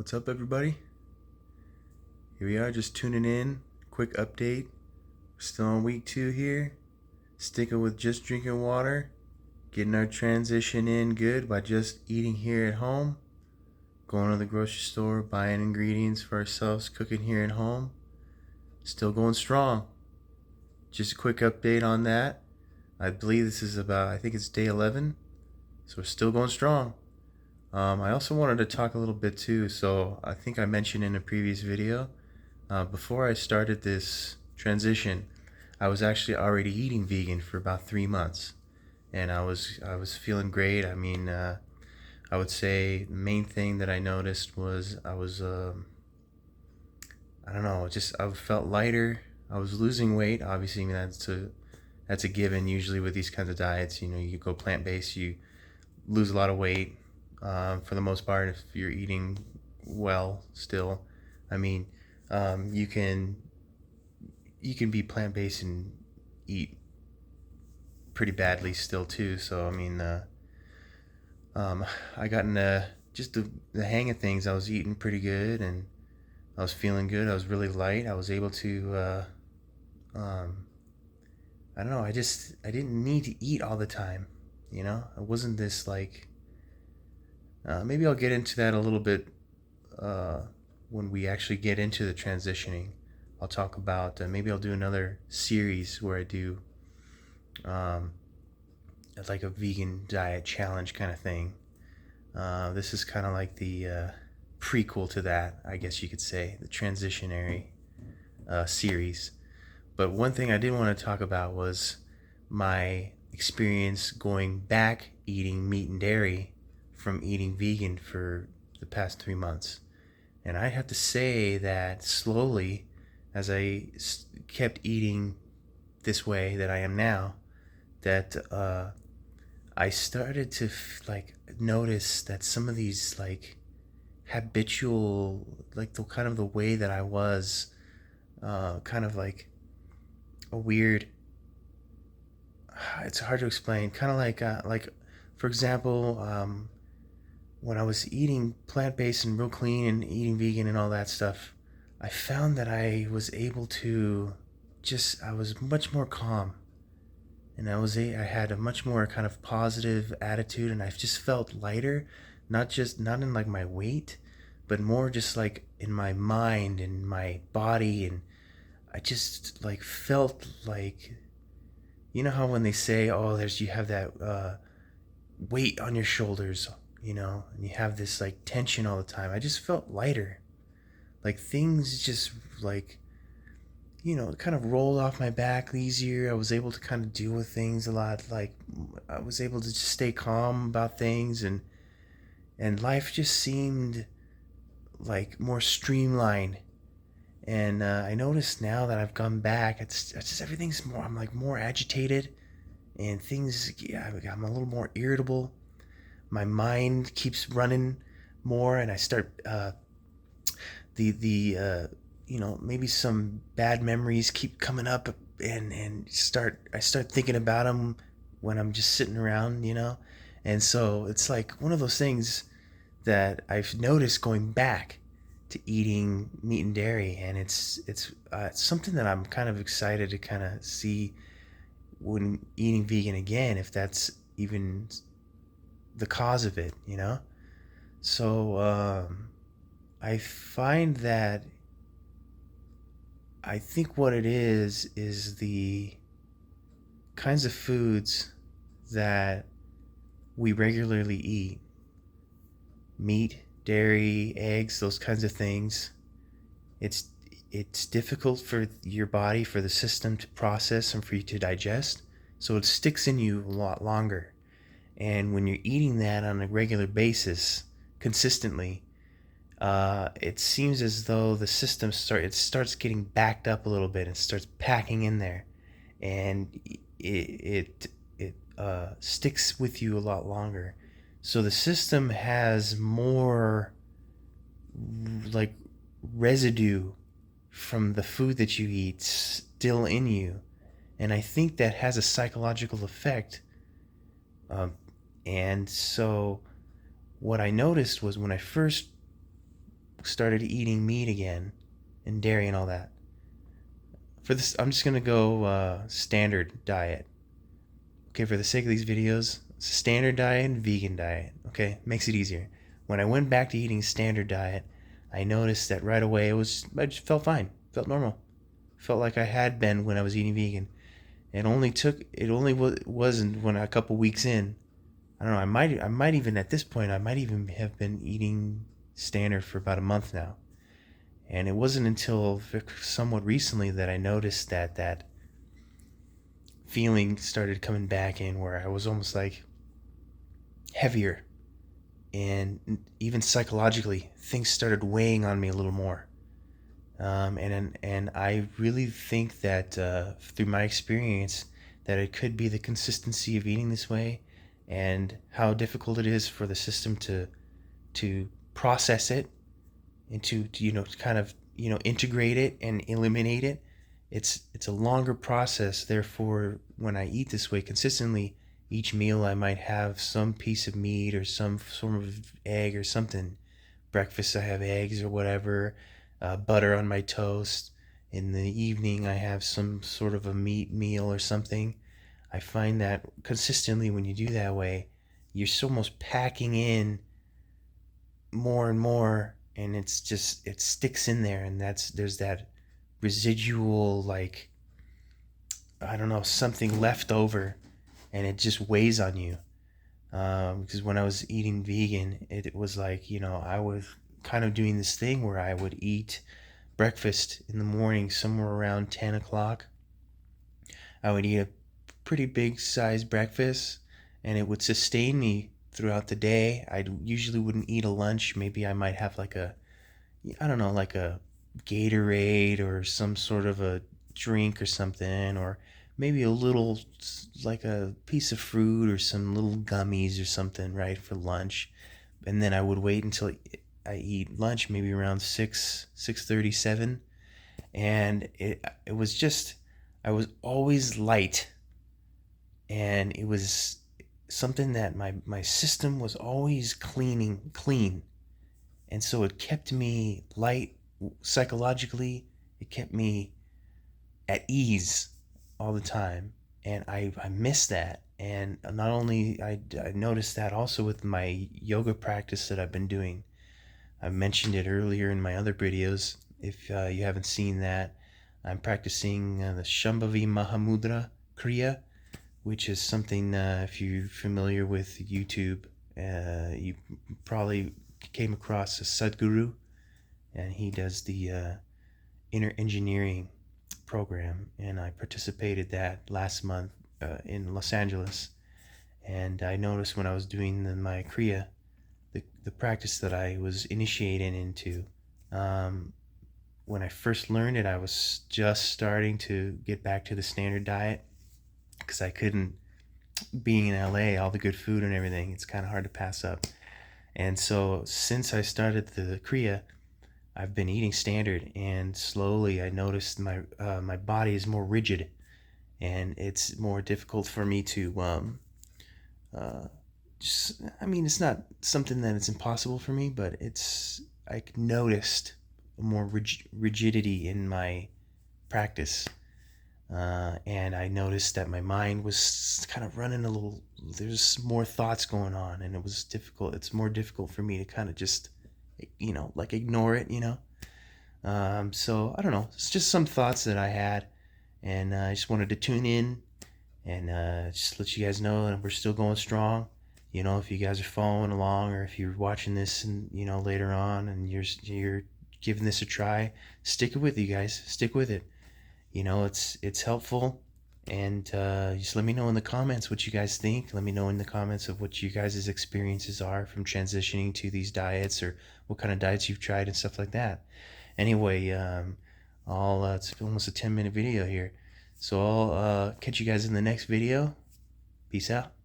What's up, everybody? Here we are, just tuning in. Quick update. We're still on week 2 here. Sticking with just drinking water. Getting our transition in good by just eating here at home. Going to the grocery store, buying ingredients for ourselves, cooking here at home. Still going strong. Just a quick update on that. I believe this is I think it's day 11. So we're still going strong. I also wanted to talk a little bit too. So I think I mentioned in a previous video, before I started this transition, I was actually already eating vegan for about 3 months, and I was feeling great. I mean, I would say the main thing that I noticed was I was I don't know, just I felt lighter. I was losing weight. Obviously, I mean, that's a given. Usually with these kinds of diets, you go plant based, you lose a lot of weight. For the most part, if you're eating well still, I mean, you can be plant based and eat pretty badly still too. So I mean, I got in just the hang of things. I was eating pretty good and I was feeling good. I was really light. I was able to I don't know. I didn't need to eat all the time. It wasn't this like. Maybe I'll get into that a little bit when we actually get into the transitioning. I'll talk about maybe I'll do another series where I do like a vegan diet challenge kind of thing. This is kind of like the prequel to that, I guess you could say, the transitionary series. But one thing I did want to talk about was my experience going back eating meat and dairy from eating vegan for the past 3 months. And I have to say that slowly, as I kept eating this way that I am now, that I started to notice that some of these habitual, the kind of the way that I was, kind of like a weird. It's hard to explain. Kind of like, for example, when I was eating plant-based and real clean and eating vegan and all that stuff, I found that I was able to I was much more calm, and I had a much more kind of positive attitude, and I just felt lighter, not in like my weight, but more just like in my mind and my body, and I just like felt like, how when they say, oh, you have that weight on your shoulders, and you have this like tension all the time. I just felt lighter. Like things just kind of rolled off my back easier. I was able to kind of deal with things a lot. Like I was able to just stay calm about things, and life just seemed like more streamlined. And I noticed now that I've gone back, it's just everything's more. I'm like more agitated, and things. Yeah, I'm a little more irritable. My mind keeps running more, and I start maybe some bad memories keep coming up, and I start thinking about them when I'm just sitting around, and so it's like one of those things that I've noticed going back to eating meat and dairy, and it's something that I'm kind of excited to kind of see when eating vegan again, if that's even the cause of it, So I find that I think what it is the kinds of foods that we regularly eat: meat, dairy, eggs, those kinds of things. It's difficult for your body, for the system to process and for you to digest, so it sticks in you a lot longer. And when you're eating that on a regular basis, consistently, it seems as though the system starts getting backed up a little bit and starts packing in there, and it sticks with you a lot longer. So the system has more like residue from the food that you eat still in you, and I think that has a psychological effect. And so what I noticed was when I first started eating meat again and dairy and all that. For this, I'm just gonna go standard diet. Okay, for the sake of these videos, standard diet and vegan diet. Okay, makes it easier. When I went back to eating standard diet, I noticed that right away I just felt fine, felt normal, felt like I had been when I was eating vegan. Wasn't when a couple weeks in. I don't know. I might even at this point I might even have been eating standard for about a month now. And it wasn't until somewhat recently that I noticed that feeling started coming back in, where I was almost like heavier, and even psychologically things started weighing on me a little more. And I really think that through my experience, that it could be the consistency of eating this way, and how difficult it is for the system to process it, and to kind of integrate it and eliminate it. It's a longer process. Therefore, when I eat this way consistently, each meal I might have some piece of meat or some sort of egg or something. Breakfast I have eggs or whatever, butter on my toast. In the evening I have some sort of a meat meal or something. I find that consistently when you do that way, you're almost packing in more and more, and it sticks in there, and there's that residual, like, I don't know, something left over, and it just weighs on you. Because when I was eating vegan, it was like, I was kind of doing this thing where I would eat breakfast in the morning somewhere around 10 o'clock. I would eat a pretty big sized breakfast, and it would sustain me throughout the day. I usually wouldn't eat a lunch. Maybe I might have like I don't know, like a Gatorade or some sort of a drink or something, or maybe a little, like a piece of fruit or some little gummies or something, right, for lunch. And then I would wait until I eat lunch, maybe around 6:37, and it was just, I was always light, and it was something that my system was always clean, and so it kept me light psychologically. It kept me at ease all the time, and I miss that. And not only I noticed that also with my yoga practice that I've been doing. I mentioned it earlier in my other videos. If you haven't seen that, I'm practicing the Shambhavi Mahamudra Kriya, which is something, if you're familiar with YouTube, you probably came across a Sadhguru, and he does the inner engineering program, and I participated that last month in Los Angeles. And I noticed when I was doing my Kriya, the practice that I was initiating into, when I first learned it, I was just starting to get back to the standard diet, because I couldn't, being in LA, all the good food and everything, it's kind of hard to pass up. And so since I started the Kriya, I've been eating standard, and slowly I noticed my body is more rigid, and it's more difficult for me to uh, I mean, it's not something that it's impossible for me, but I noticed more rigidity in my practice. And I noticed that my mind was kind of running a little, there's more thoughts going on, and it was difficult. It's more difficult for me to kind of just, like ignore it. So I don't know. It's just some thoughts that I had, and I just wanted to tune in and just let you guys know that we're still going strong. If you guys are following along, or if you're watching this and later on, and you're giving this a try, stick it with you guys. Stick with it. It's helpful, and just let me know in the comments what you guys think. Let me know in the comments of what you guys' experiences are from transitioning to these diets, or what kind of diets you've tried and stuff like that. Anyway, it's almost a 10-minute video here, so I'll catch you guys in the next video. Peace out.